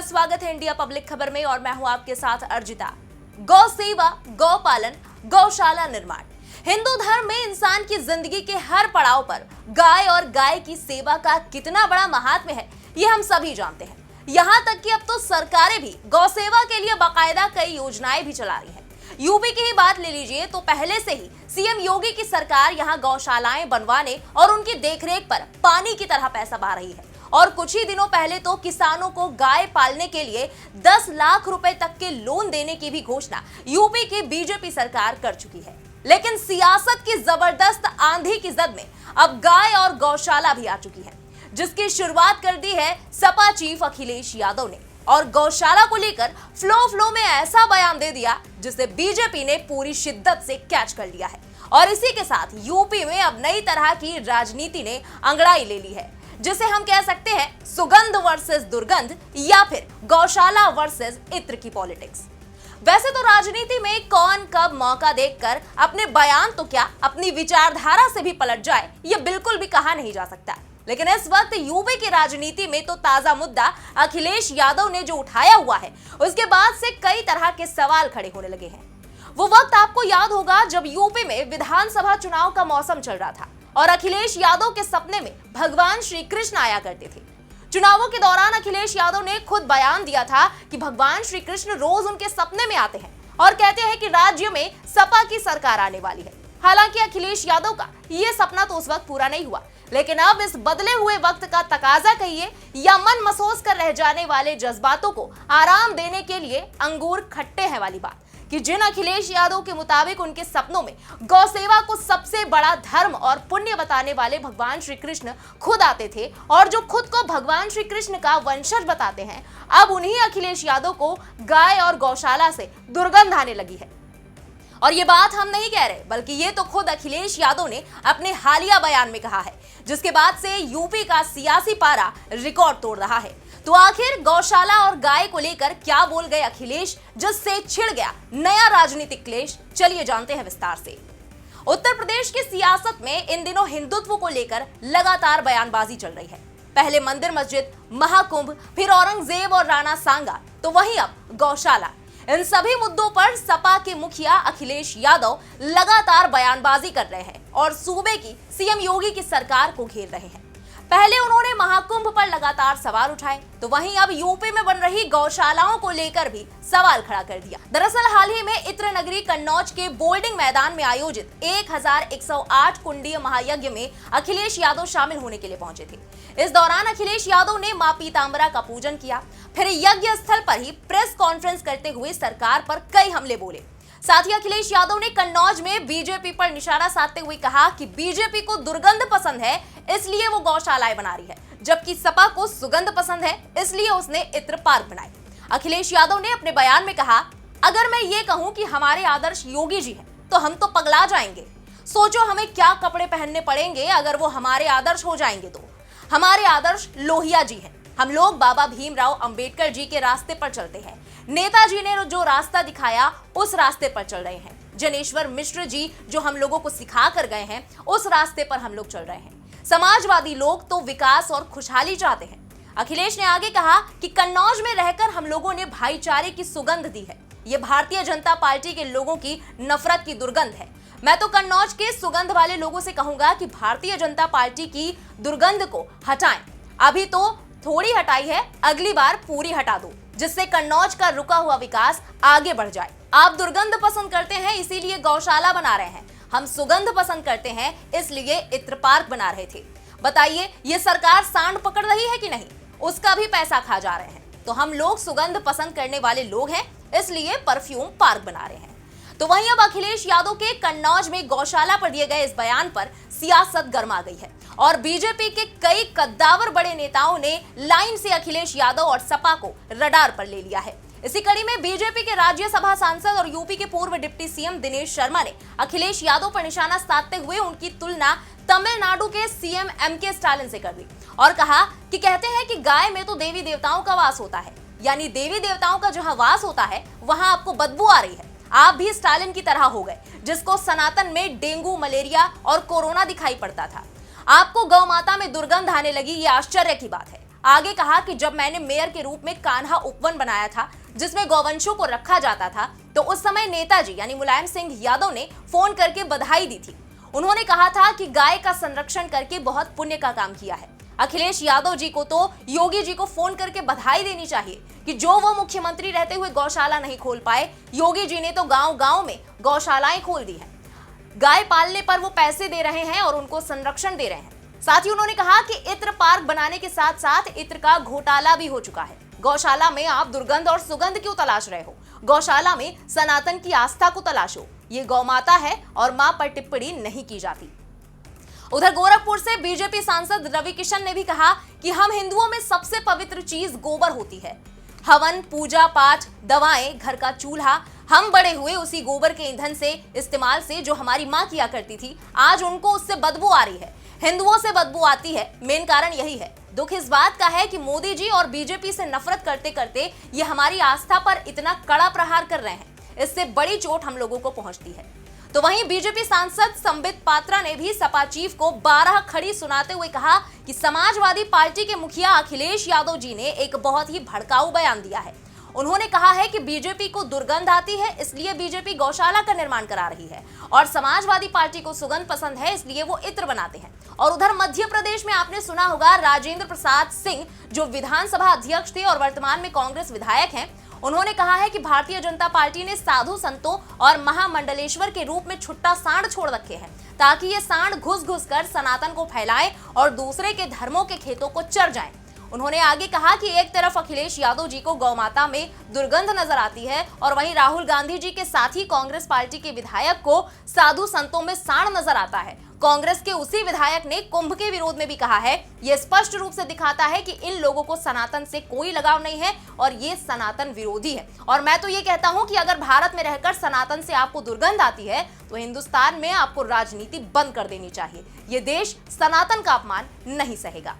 स्वागत है India public खबर में और मैं हूं आपके साथ अर्जिता। गौ सेवा, गौ पालन, गौशाला निर्माण। हिंदू धर्म में इंसान की जिंदगी के हर पड़ाव पर गाय और गाय की सेवा का कितना बड़ा महात्म्य है, ये हम सभी जानते हैं। यहाँ तक कि अब तो सरकारें भी गौ सेवा के लिए बाकायदा कई योजनाएं भी चला रही हैं। यूपी की ही बात ले लीजिए तो पहले से ही सीएम योगी की सरकार यहाँ गौशालाएं बनवाने और उनकी देखरेख पर पानी की तरह पैसा बहा रही है। और कुछ ही दिनों पहले तो किसानों को गाय पालने के लिए 10 लाख रुपए तक के लोन देने की भी घोषणा यूपी की बीजेपी सरकार कर चुकी है। लेकिन सियासत की जबरदस्त आंधी की जद में अब गाय और गौशाला भी आ चुकी है, जिसकी शुरुआत कर दी है सपा चीफ अखिलेश यादव ने और गौशाला को लेकर फ्लो में ऐसा बयान दे दिया जिसे बीजेपी ने पूरी शिद्दत से कैच कर लिया है। और इसी के साथ यूपी में अब नई तरह की राजनीति ने अंगड़ाई ले ली है, जिसे हम कह सकते हैं सुगंध वर्सेस दुर्गंध या फिर गौशाला वर्सेस इत्र की पॉलिटिक्स। वैसे तो राजनीति में कौन कब मौका देखकर अपने बयान तो क्या अपनी विचारधारा से भी पलट जाए, ये बिल्कुल भी कहा नहीं जा सकता। लेकिन इस वक्त यूपी की राजनीति में तो ताजा मुद्दा अखिलेश यादव ने जो उठाया हुआ है, उसके बाद से कई तरह के सवाल खड़े होने लगे हैं। वो वक्त आपको याद होगा जब यूपी में विधानसभा चुनाव का मौसम चल रहा था और अखिलेश यादव के सपने में भगवान श्री कृष्ण आया करते थे। चुनावों के दौरान अखिलेश यादव ने खुद बयान दिया था कि भगवान श्री कृष्ण रोज उनके सपने में आते हैं और कहते हैं कि राज्य में सपा की सरकार आने वाली है। हालांकि अखिलेश यादव का यह सपना तो उस वक्त पूरा नहीं हुआ, लेकिन अब इस बदले हुए वक्त का तकाजा कहिए या मन मसोस कर रह जाने वाले जज्बातों को आराम देने के लिए अंगूर खट्टे हैं वाली बात कि जिन अखिलेश यादव के मुताबिक उनके सपनों में गौ सेवा को सबसे बड़ा धर्म और पुण्य बताने वाले भगवान श्री कृष्ण खुद आते थे और जो खुद को भगवान श्री कृष्ण का वंशज बताते हैं, अब उन्हीं अखिलेश यादव को गाय और गौशाला से दुर्गंध आने लगी है। और ये बात हम नहीं कह रहे, बल्कि ये तो खुद अखिलेश यादव ने अपने हालिया बयान में कहा है, जिसके बाद से यूपी का सियासी पारा रिकॉर्ड तोड़ रहा है। तो आखिर गौशाला और गाय को लेकर क्या बोल गए अखिलेश, जिससे छिड़ गया नया राजनीतिक क्लेश? चलिए जानते हैं विस्तार से। उत्तर प्रदेश की सियासत में इन दिनों हिंदुत्व को लेकर लगातार बयानबाजी चल रही है। पहले मंदिर मस्जिद, महाकुंभ, फिर औरंगजेब और राणा सांगा, तो वहीं अब गौशाला। इन सभी मुद्दों पर सपा के मुखिया अखिलेश यादव लगातार बयानबाजी कर रहे हैं और सूबे की सीएम योगी की सरकार को घेर रहे हैं। पहले उन्होंने महाकुंभ पर लगातार सवाल उठाए, तो वहीं अब यूपी में बन रही गौशालाओं को लेकर भी सवाल खड़ा कर दिया। दरअसल हाल ही में इत्र नगरी कन्नौज के बोल्डिंग मैदान में आयोजित 1108 कुंडीय महायज्ञ में अखिलेश यादव शामिल होने के लिए पहुंचे थे। इस दौरान अखिलेश यादव ने मां पीतांबरा का पूजन किया, फिर यज्ञ स्थल पर ही प्रेस कॉन्फ्रेंस करते हुए सरकार पर कई हमले बोले। साथ ही अखिलेश यादव ने कन्नौज में बीजेपी पर निशाना साधते हुए कहा कि बीजेपी को दुर्गंध पसंद है, इसलिए वो गौशालाएं बना रही है, जबकि सपा को सुगंध पसंद है, इसलिए उसने इत्र पार्क बनाए। अखिलेश यादव ने अपने बयान में कहा, अगर मैं ये कहूं कि हमारे आदर्श योगी जी हैं, तो हम तो पगला जाएंगे। सोचो हमें क्या कपड़े पहनने पड़ेंगे अगर वो हमारे आदर्श हो जाएंगे तो। हमारे आदर्श लोहिया जी हैं। हम लोग बाबा भीमराव अंबेडकर जी के रास्ते पर चलते हैं। नेताजी ने जो रास्ता दिखाया उस रास्ते पर चल रहे हैं। जनेश्वर मिश्र जी जो हम लोगों को सिखा कर गए हैं, उस रास्ते पर हम लोग चल रहे हैं। समाजवादी लोग तो विकास और खुशहाली चाहते हैं। अखिलेश ने आगे कहा कि कन्नौज में रहकर हम लोगों ने भाईचारे की सुगंध दी है। ये भारतीय जनता पार्टी के लोगों की नफरत की दुर्गंध है। मैं तो कन्नौज के सुगंध वाले लोगों से कहूंगा कि भारतीय जनता पार्टी की दुर्गंध को हटाएं। अभी तो थोड़ी हटाई है, अगली बार पूरी हटा दो, जिससे कन्नौज का रुका हुआ विकास आगे बढ़ जाए। आप दुर्गंध पसंद करते हैं इसीलिए गौशाला बना रहे हैं, हम सुगंध पसंद करते हैं इसलिए इत्र पार्क बना रहे थे। बताइए ये सरकार सांड पकड़ रही है कि नहीं? उसका भी पैसा खा जा रहे हैं। तो हम लोग सुगंध पसंद करने वाले लोग हैं, इसलिए परफ्यूम पार्क बना रहे हैं। तो वहीं अब अखिलेश यादव के कन्नौज में गौशाला पर दिए गए इस बयान पर सियासत गर्मा गई है और बीजेपी के कई कद्दावर बड़े नेताओं ने लाइन से अखिलेश यादव और सपा को रडार पर ले लिया है। इसी कड़ी में बीजेपी के राज्यसभा सांसद और यूपी के पूर्व डिप्टी सीएम दिनेश शर्मा ने अखिलेश यादव पर निशाना साधते हुए उनकी तुलना तमिलनाडु के सीएम एमके स्टालिन से कर दी और कहा कि कहते हैं कि गाय में तो देवी देवताओं का वास होता है, यानी देवी देवताओं का जहां वास होता है वहां आपको बदबू आ रही है। आप भी स्टालिन की तरह हो गए, जिसको सनातन में डेंगू, मलेरिया और कोरोना दिखाई पड़ता था। आपको गौ माता में दुर्गंध आने लगी, ये आश्चर्य की बात है। आगे कहा कि जब मैंने मेयर के रूप में कान्हा उपवन बनाया था जिसमें गौवंशों को रखा जाता था, तो उस समय नेताजी यानी मुलायम सिंह यादव ने फोन करके बधाई दी थी। उन्होंने कहा था कि गाय का संरक्षण करके बहुत पुण्य का काम किया है। अखिलेश यादव जी को तो योगी जी को फोन करके बधाई देनी चाहिए कि जो वो मुख्यमंत्री रहते हुए गौशाला नहीं खोल पाए, योगी जी ने तो गांव-गांव में गौशालाएं खोल दी है। गाय पालने पर वो पैसे दे रहे हैं और उनको संरक्षण दे रहे हैं। साथ ही उन्होंने कहा कि इत्र पार्क बनाने के साथ साथ इत्र का घोटाला भी हो चुका है। गौशाला में आप दुर्गंध और सुगंध क्यों तलाश रहे हो? गौशाला में सनातन की आस्था को तलाशो। ये गौ माता है और मां पर टिप्पणी नहीं की जाती। उधर गोरखपुर से बीजेपी सांसद रवि किशन ने भी कहा कि हम हिंदुओं में सबसे पवित्र चीज गोबर होती है। हवन, पूजा पाठ, दवाएं, घर का चूल्हा, हम बड़े हुए उसी गोबर के ईंधन से इस्तेमाल से जो हमारी मां किया करती थी। आज उनको उससे बदबू आ रही है, हिंदुओं से बदबू आती है। मेन कारण यही है। दुख इस बात का है कि मोदी जी और बीजेपी से नफरत करते करते ये हमारी आस्था पर इतना कड़ा प्रहार कर रहे हैं। इससे बड़ी चोट हम लोगों को पहुंचती है। तो वहीं बीजेपी सांसद संबित पात्रा ने भी सपा चीफ को 12 खड़ी सुनाते हुए कहा कि समाजवादी पार्टी के मुखिया अखिलेश यादव जी ने एक बहुत ही भड़काऊ बयान दिया है। उन्होंने कहा है कि बीजेपी को दुर्गंध आती है, इसलिए बीजेपी गौशाला का निर्माण करा रही है, और समाजवादी पार्टी को सुगंध पसंद है, इसलिए वो इत्र बनाते हैं। और उधर मध्य प्रदेश में आपने सुना होगा, राजेंद्र प्रसाद सिंह जो विधानसभा अध्यक्ष थे और वर्तमान में कांग्रेस विधायक हैं, उन्होंने कहा है कि भारतीय जनता पार्टी ने साधु संतों और महामंडलेश्वर के रूप में छुट्टा सांड छोड़ रखे हैं, ताकि ये सांड घुस घुस कर सनातन को फैलाएं और दूसरे के धर्मों के खेतों को चर जाएं। उन्होंने आगे कहा कि एक तरफ अखिलेश यादव जी को गौ माता में दुर्गंध नजर आती है और वहीं राहुल गांधी जी के साथ ही कांग्रेस पार्टी के विधायक को साधु संतों में सांड नजर आता है। कांग्रेस के उसी विधायक ने कुंभ के विरोध में भी कहा है। यह स्पष्ट रूप से दिखाता है कि इन लोगों को सनातन से कोई लगाव नहीं है और ये सनातन विरोधी है। और मैं तो ये कहता हूं कि अगर भारत में रहकर सनातन से आपको दुर्गंध आती है तो हिंदुस्तान में आपको राजनीति बंद कर देनी चाहिए। ये देश सनातन का अपमान नहीं सहेगा।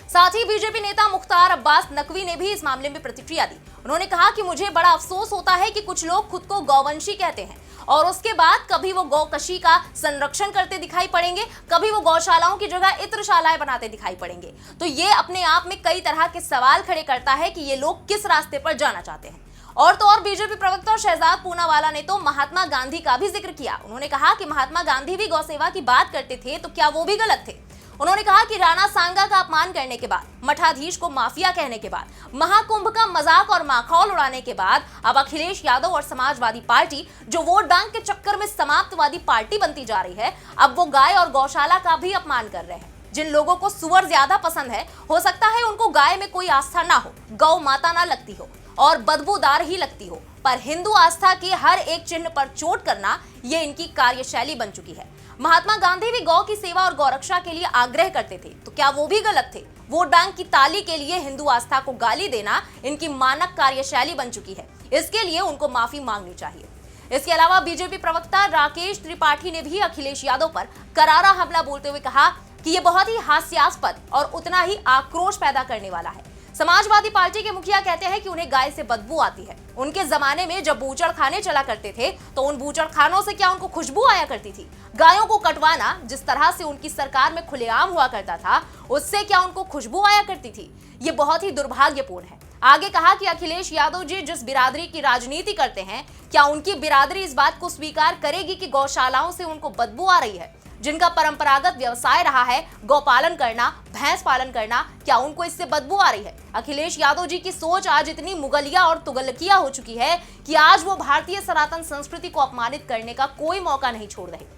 साथ ही बीजेपी नेता मुख्तार अब्बास नकवी ने भी इस मामले में प्रतिक्रिया दी। उन्होंने कहा कि मुझे बड़ा अफसोस होता है कि कुछ लोग खुद को गौवंशी कहते हैं और उसके बाद कभी वो गौकशी का संरक्षण करते दिखाई पड़ेंगे, कभी वो गौशालाओं की जगह इत्रशालाएं बनाते दिखाई पड़ेंगे। तो ये अपने आप में कई तरह के सवाल खड़े करता है कि ये लोग किस रास्ते पर जाना चाहते हैं। और तो और बीजेपी प्रवक्ता शहजाद पूनावाला ने तो महात्मा गांधी का भी जिक्र किया। उन्होंने कहा कि महात्मा गांधी भी गौसेवा की बात करते थे, तो क्या वो भी गलत थे? उन्होंने कहा कि राणा सांगा का अपमान करने के बाद, मठाधीश को माफिया कहने के बाद, महाकुंभ का मजाक और माखौल उड़ाने के बाद अब अखिलेश यादव और समाजवादी पार्टी जो वोट बैंक के चक्कर में समाप्तवादी पार्टी बनती जा रही है, अब वो गाय और गौशाला का भी अपमान कर रहे हैं। जिन लोगों को सुअर ज्यादा पसंद है, हो सकता है उनको गाय में कोई आस्था ना हो, गौ माता ना लगती हो और बदबूदार ही लगती हो, पर हिंदू आस्था के हर एक चिन्ह पर चोट करना ये इनकी कार्यशैली बन चुकी है। महात्मा गांधी भी गौ की सेवा और गौरक्षा के लिए आग्रह करते थे, तो क्या वो भी गलत थे? वोट बैंक की ताली के लिए हिंदू आस्था को गाली देना इनकी मानक कार्यशैली बन चुकी है। इसके लिए उनको माफी मांगनी चाहिए। इसके अलावा बीजेपी प्रवक्ता राकेश त्रिपाठी ने भी अखिलेश यादव पर करारा हमला बोलते हुए कहा कि ये बहुत ही हास्यास्पद और उतना ही आक्रोश पैदा करने वाला है। समाजवादी पार्टी के मुखिया कहते हैं कि उन्हें गाय से बदबू आती है। उनके जमाने में जब बूचड़ खाने चला करते थे तो उन बूचड़ खानों से क्या उनको खुशबू आया करती थी? गायों को कटवाना जिस तरह से उनकी सरकार में खुलेआम हुआ करता था, उससे क्या उनको खुशबू आया करती थी? ये बहुत ही दुर्भाग्यपूर्ण है। आगे कहा कि अखिलेश यादव जी जिस बिरादरी की राजनीति करते हैं, क्या उनकी बिरादरी इस बात को स्वीकार करेगी कि गौशालाओं से उनको बदबू आ रही है? जिनका परंपरागत व्यवसाय रहा है गौपालन करना, भैंस पालन करना, क्या उनको इससे बदबू आ रही है? अखिलेश यादव जी की सोच आज इतनी मुगलिया और तुगलकिया हो चुकी है कि आज वो भारतीय सनातन संस्कृति को अपमानित करने का कोई मौका नहीं छोड़ रहे।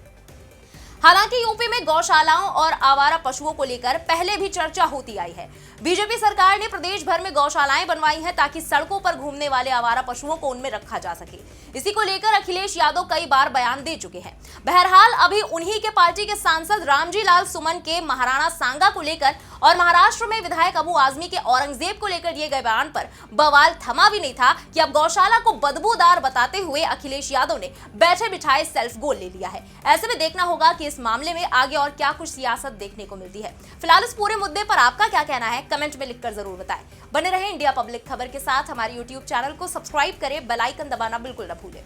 हालांकि यूपी में गौशालाओं और आवारा पशुओं को लेकर पहले भी चर्चा होती आई है। बीजेपी सरकार ने प्रदेश भर में गौशालाएं बनवाई हैं ताकि सड़कों पर घूमने वाले आवारा पशुओं को उनमें रखा जा सके। इसी को लेकर अखिलेश यादव कई बार बयान दे चुके हैं। बहरहाल अभी उन्हीं के पार्टी के सांसद रामजी लाल सुमन के महाराणा सांगा को लेकर और महाराष्ट्र में विधायक अबू आजमी के औरंगजेब को लेकर दिए गए बयान पर बवाल थमा भी नहीं था कि अब गौशाला को बदबूदार बताते हुए अखिलेश यादव ने बैठे बिठाए सेल्फ गोल ले लिया है। ऐसे में देखना होगा कि इस मामले में आगे और क्या कुछ सियासत देखने को मिलती है। फिलहाल इस पूरे मुद्दे पर आपका क्या कहना है, कमेंट में लिखकर जरूर बताएं। बने रहें इंडिया पब्लिक खबर के साथ। हमारे YouTube चैनल को सब्सक्राइब करें, बेल आइकन दबाना बिल्कुल न भूलें।